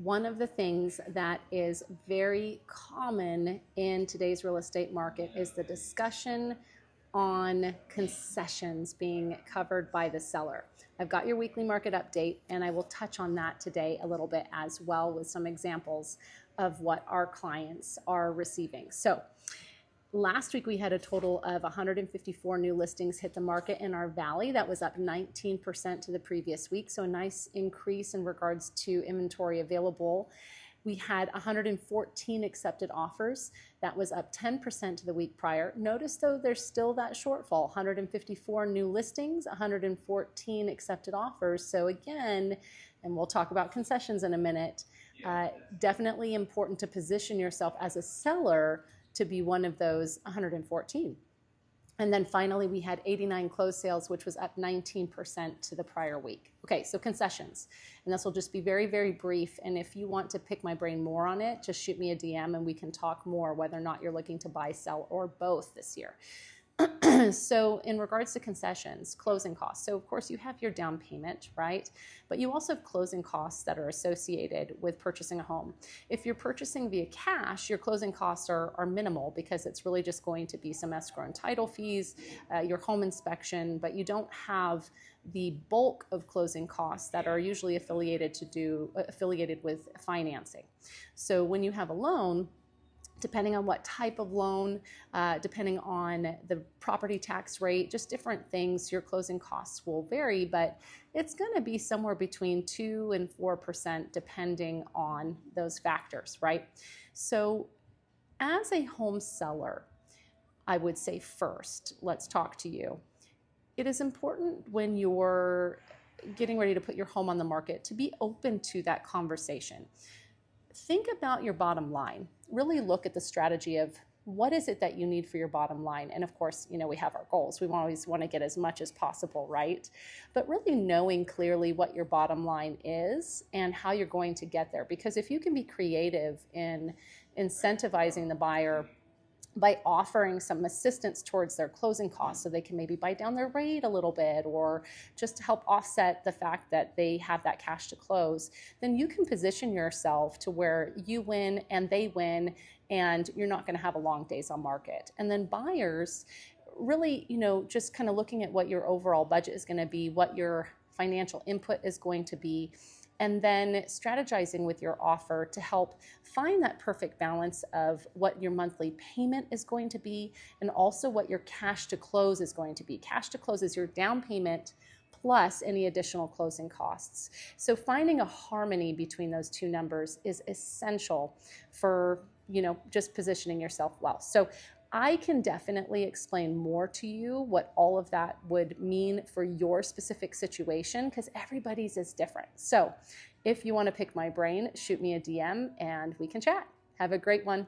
One of the things that is very common in today's real estate market is the discussion on concessions being covered by the seller. I've got your weekly market update, and I will touch on that today a little bit as well with some examples of what our clients are receiving. So last week we had a total of 154 new listings hit the market in our valley. That was up 19% to the previous week, so a nice increase in regards to inventory available. We had 114 accepted offers. That was up 10% to the week prior. Notice though, there's still that shortfall, 154 new listings, 114 accepted offers. So again, and we'll talk about concessions in a minute, definitely important to position yourself as a seller to be one of those 114. And then finally, we had 89 closed sales, which was up 19% to the prior week. Okay, so concessions. And this will just be very, very brief. And if you want to pick my brain more on it, just shoot me a DM and we can talk more whether or not you're looking to buy, sell, or both this year. So in regards to concessions, closing costs. So of course you have your down payment, right? But you also have closing costs that are associated with purchasing a home. If you're purchasing via cash, your closing costs are minimal because it's really just going to be some escrow and title fees, your home inspection, but you don't have the bulk of closing costs that are usually affiliated with financing. So when you have a loan, depending on what type of loan, depending on the property tax rate, just different things, your closing costs will vary, but it's going to be somewhere between 2 and 4% depending on those factors, right? So as a home seller, I would say first, let's talk to you. It is important when you're getting ready to put your home on the market to be open to that conversation. Think about your bottom line. Really look at the strategy of what is it that you need for your bottom line. And of course, you know, we have our goals. We always want to get as much as possible, right? But really knowing clearly what your bottom line is and how you're going to get there. Because if you can be creative in incentivizing the buyer by offering some assistance towards their closing costs so they can maybe buy down their rate a little bit or just to help offset the fact that they have that cash to close, then you can position yourself to where you win and they win and you're not going to have a long days on market. And then buyers really, you know, just kind of looking at what your overall budget is going to be, what your financial input is going to be, and then strategizing with your offer to help find that perfect balance of what your monthly payment is going to be and also what your cash to close is going to be. Cash to close is your down payment plus any additional closing costs. So finding a harmony between those two numbers is essential for, you know, just positioning yourself well. So I can definitely explain more to you what all of that would mean for your specific situation because everybody's is different. So if you want to pick my brain, shoot me a DM and we can chat. Have a great one.